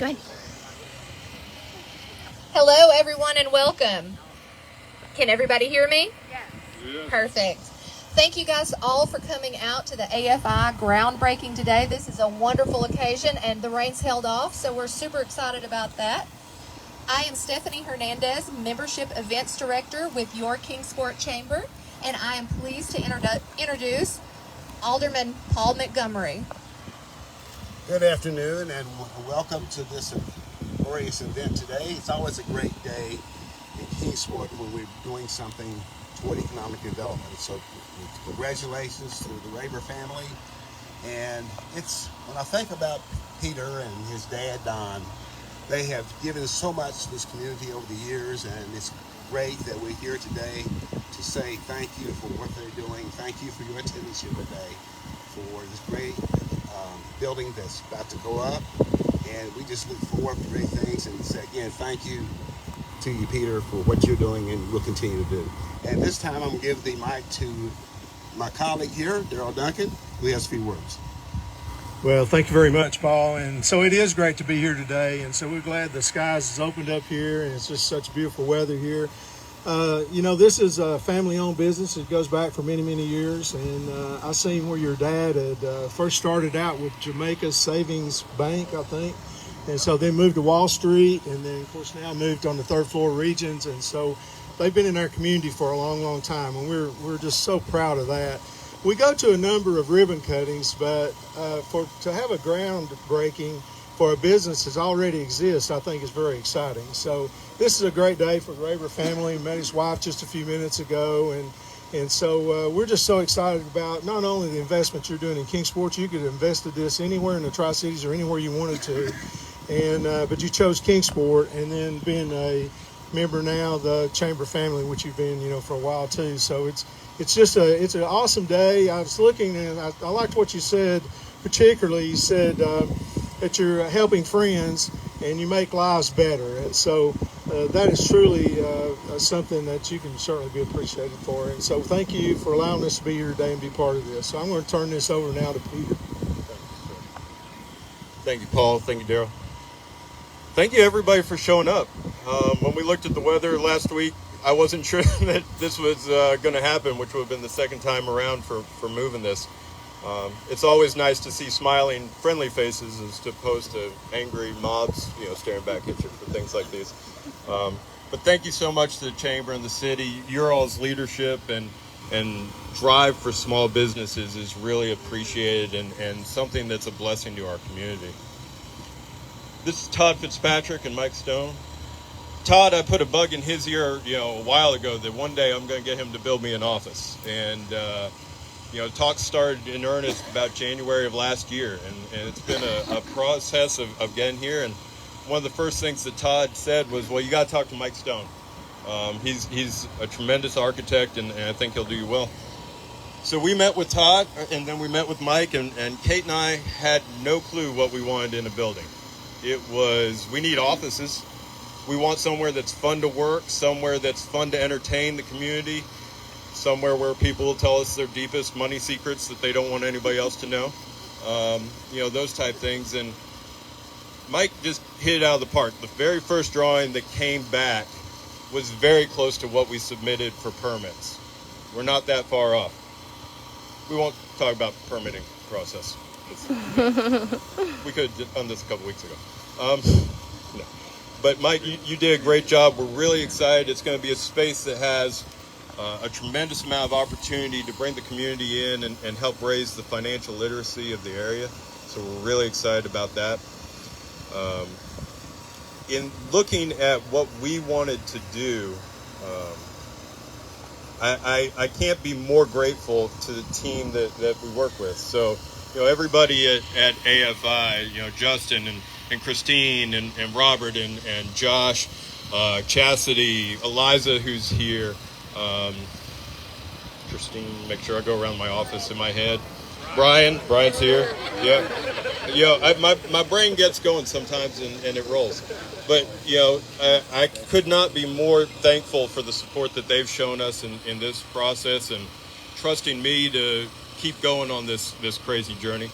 Go ahead. Hello, everyone, and welcome. Can everybody hear me? Yes. Perfect. Thank you guys all for coming out to the AFI Groundbreaking today. This is a wonderful occasion, and the rain's held off, so we're super excited about that. I am Stephanie Hernandez, Membership Events Director with your Kingsport Chamber, and I am pleased to introduce Alderman Paul Montgomery. Good afternoon and welcome to this glorious event today. It's always a great day in Kingsport when we're doing something toward economic development. So congratulations to the Raber family. And when I think about Peter and his dad Don, they have given so much to this community over the years, and it's great that we're here today to say thank you for what they're doing. Thank you for your attendance here today, for this great building that's about to go up, and we just look forward to great things and say again thank you to you, Peter, for what you're doing and will continue to do. And this time I'm going to give the mic to my colleague here, Daryl Duncan, who has a few words. Well, thank you very much, Paul. And so it is great to be here today, and so we're glad the skies has opened up here and it's just such beautiful weather here. This is a family-owned business. It goes back for many, many years. And I seen where your dad had first started out with Jamaica Savings Bank, I think. And so then moved to Wall Street, and then, of course, now moved on the third floor regions. And so they've been in our community for a long, long time, and we're just so proud of that. We go to a number of ribbon cuttings, but to have a groundbreaking for a business that already exists, I think is very exciting. So this is a great day for the Raber family. Met his wife just a few minutes ago, and so we're just so excited about not only the investment you're doing in Kingsport. You could have invested this anywhere in the Tri-Cities or anywhere you wanted to, but you chose Kingsport, and then being a member now of the Chamber family, which you've been, for a while too. So it's an awesome day. I was looking, and I liked what you said. Particularly, you said that you're helping friends and you make lives better. And so that is truly something that you can certainly be appreciated for. And so thank you for allowing us to be here today and be part of this. So I'm going to turn this over now to Peter. Thank you, Paul. Thank you, Daryl. Thank you, everybody, for showing up. When we looked at the weather last week, I wasn't sure that this was going to happen, which would have been the second time around for moving this. It's always nice to see smiling, friendly faces as opposed to angry mobs, staring back at you for things like these. But thank you so much to the Chamber and the city. Your all's leadership and drive for small businesses is really appreciated and something that's a blessing to our community. This is Todd Fitzpatrick and Mike Stone. Todd, I put a bug in his ear, a while ago that one day I'm going to get him to build me an office. And talks started in earnest about January of last year, and it's been a process of getting here. And one of the first things that Todd said was, well, you got to talk to Mike Stone. He's a tremendous architect, and I think he'll do you well. So we met with Todd, and then we met with Mike, and Kate and I had no clue what we wanted in a building. It was, we need offices. We want somewhere that's fun to work, somewhere that's fun to entertain the community, somewhere where people will tell us their deepest money secrets that they don't want anybody else to know, those type things. And Mike just hit it out of the park. The very first drawing that came back was very close to what we submitted for permits. We're not that far off. We won't talk about the permitting process. We could have done this a couple weeks ago. No. But Mike, you did a great job. We're really excited. It's going to be a space that has a tremendous amount of opportunity to bring the community in and help raise the financial literacy of the area. So we're really excited about that. In looking at what we wanted to do, I can't be more grateful to the team that we work with. So, everybody at AFI, Justin and Christine and Robert and Josh, Chastity, Eliza, who's here, Christine, make sure I go around my office in my head. Brian's here. Yeah. My brain gets going sometimes and it rolls. But, I could not be more thankful for the support that they've shown us in this process and trusting me to keep going on this crazy journey.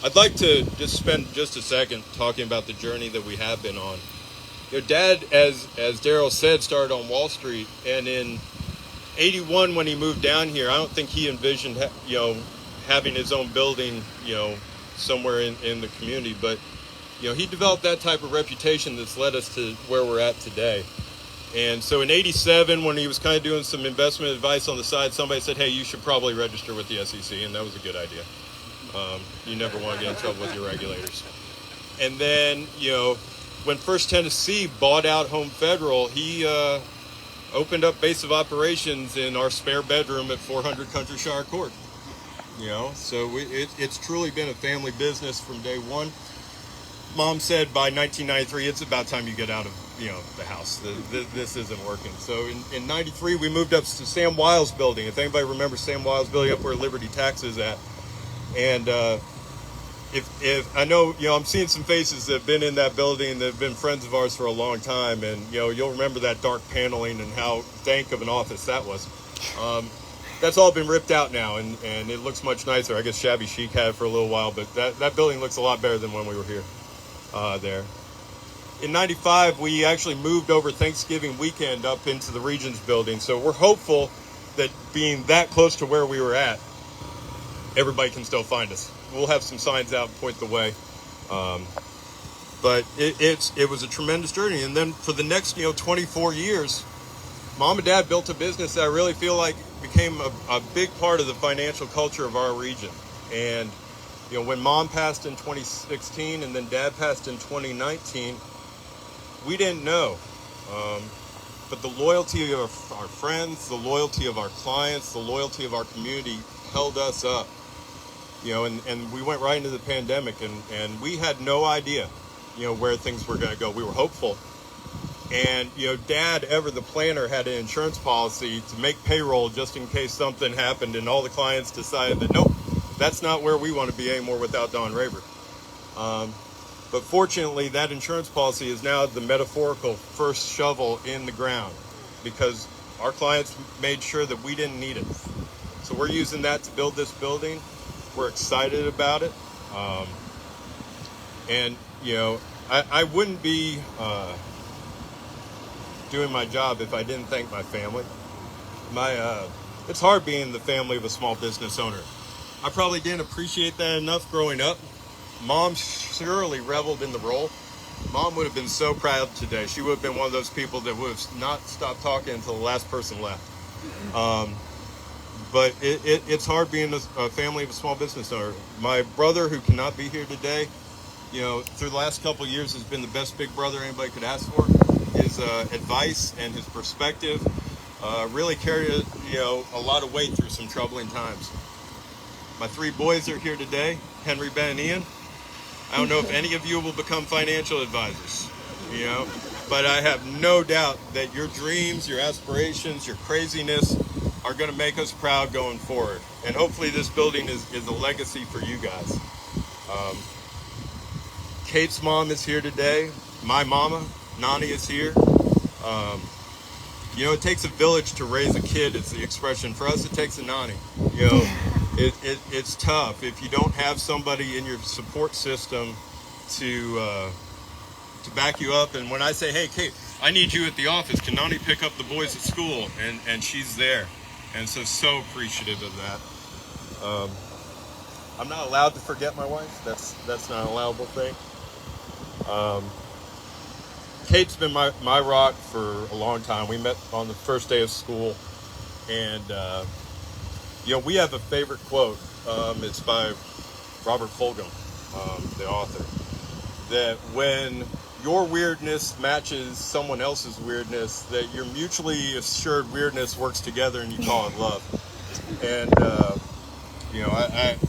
I'd like to just spend just a second talking about the journey that we have been on. Dad, as Daryl said, started on Wall Street, and in '81 when he moved down here, I don't think he envisioned having his own building somewhere in the community, but he developed that type of reputation that's led us to where we're at today. And so in '87, when he was kind of doing some investment advice on the side, somebody said, hey, you should probably register with the SEC, and that was a good idea. You never want to get in trouble with your regulators. And then, when First Tennessee bought out Home Federal, he opened up base of operations in our spare bedroom at 400 Countryside Court. So it's truly been a family business from day one. Mom said by 1993, it's about time you get out of the house. This isn't working. So in '93, we moved up to Sam Wiles building. If anybody remembers Sam Wiles building up where Liberty Tax is at. And if I know, I'm seeing some faces that have been in that building that have been friends of ours for a long time, and you'll remember that dark paneling and how dank of an office that was. That's all been ripped out now, and it looks much nicer. I guess Shabby Chic had it for a little while, but that building looks a lot better than when we were here there. In '95, we actually moved over Thanksgiving weekend up into the Regions building, so we're hopeful that being that close to where we were at, everybody can still find us. We'll have some signs out and point the way. But it was a tremendous journey. And then for the next 24 years, Mom and Dad built a business that I really feel like became a big part of the financial culture of our region. And when Mom passed in 2016 and then Dad passed in 2019, we didn't know. But the loyalty of our friends, the loyalty of our clients, the loyalty of our community held us up. And we went right into the pandemic, and we had no idea, where things were going to go. We were hopeful. And, Dad, ever the planner, had an insurance policy to make payroll just in case something happened, and all the clients decided that, nope, that's not where we want to be anymore without Don Raver. But fortunately, that insurance policy is now the metaphorical first shovel in the ground, because our clients made sure that we didn't need it. So we're using that to build this building. We're excited about it. And, I wouldn't be doing my job if I didn't thank my family. It's hard being the family of a small business owner. I probably didn't appreciate that enough growing up. Mom surely reveled in the role. Mom would have been so proud today. She would have been one of those people that would have not stopped talking until the last person left. But it's hard being a family of a small business owner. My brother, who cannot be here today, through the last couple of years has been the best big brother anybody could ask for. His advice and his perspective really carried a lot of weight through some troubling times. My three boys are here today, Henry, Ben, and Ian. I don't know if any of you will become financial advisors, but I have no doubt that your dreams, your aspirations, your craziness are going to make us proud going forward. And hopefully this building is a legacy for you guys. Kate's mom is here today. My mama, Nani, is here. It takes a village to raise a kid, is the expression. For us, it takes a Nani. It's tough if you don't have somebody in your support system to back you up. And when I say, hey, Kate, I need you at the office, can Nani pick up the boys at school? And she's there. And so appreciative of that. I'm not allowed to forget my wife. That's not an allowable thing. Kate's been my rock for a long time. We met on the first day of school, and we have a favorite quote. It's by Robert Fulghum, the author, that when your weirdness matches someone else's weirdness, that your mutually assured weirdness works together, and you call it love. And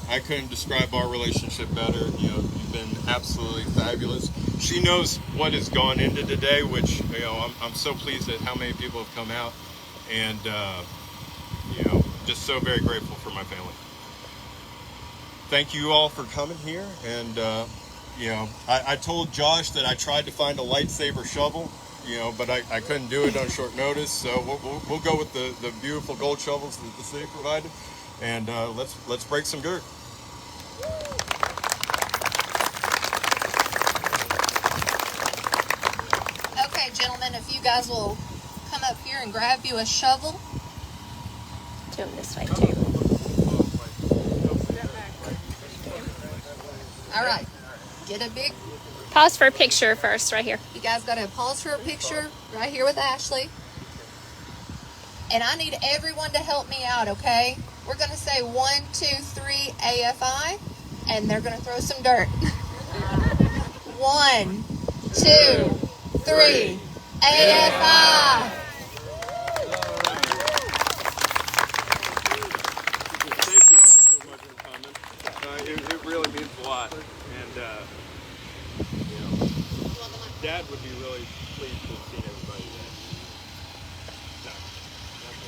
I couldn't describe our relationship better. You've been absolutely fabulous. She knows what has gone into today, which I'm so pleased at how many people have come out, and just so very grateful for my family. Thank you all for coming here, and I told Josh that I tried to find a lightsaber shovel, but I couldn't do it on short notice, so we'll go with the beautiful gold shovels that the city provided, and let's break some dirt. if you guys will come up here and grab you a shovel. Do them this way too. All right, get a big, Pause for a picture first, right here. you guys got to pause for a picture right here with Ashley. And I need everyone to help me out, okay? We're going to say 1, 2, 3 AFI, and they're going to throw some dirt. 1, 2, 3 AFI. Thank you all so much for coming. It really means a lot. And, you know, Dad would be really pleased to have seen everybody there. No,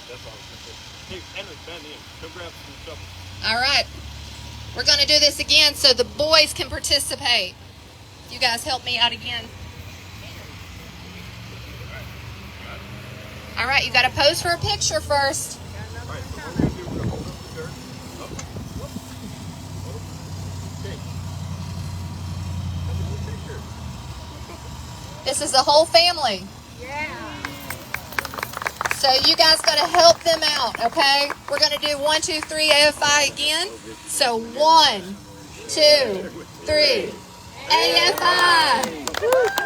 that's all I was going to say. Hey, Henry, Ben, Ian, come grab some shovels. All right, we're going to do this again so the boys can participate. You guys help me out again. All right, you got to pose for a picture first. All right, so what we're going to do, we're going to hold up the dirt. Up. Okay. Have a good picture. This is the whole family. So you guys got to help them out, okay? We're going to do 1, 2, 3 AFI again. So 1, 2, 3 AFI.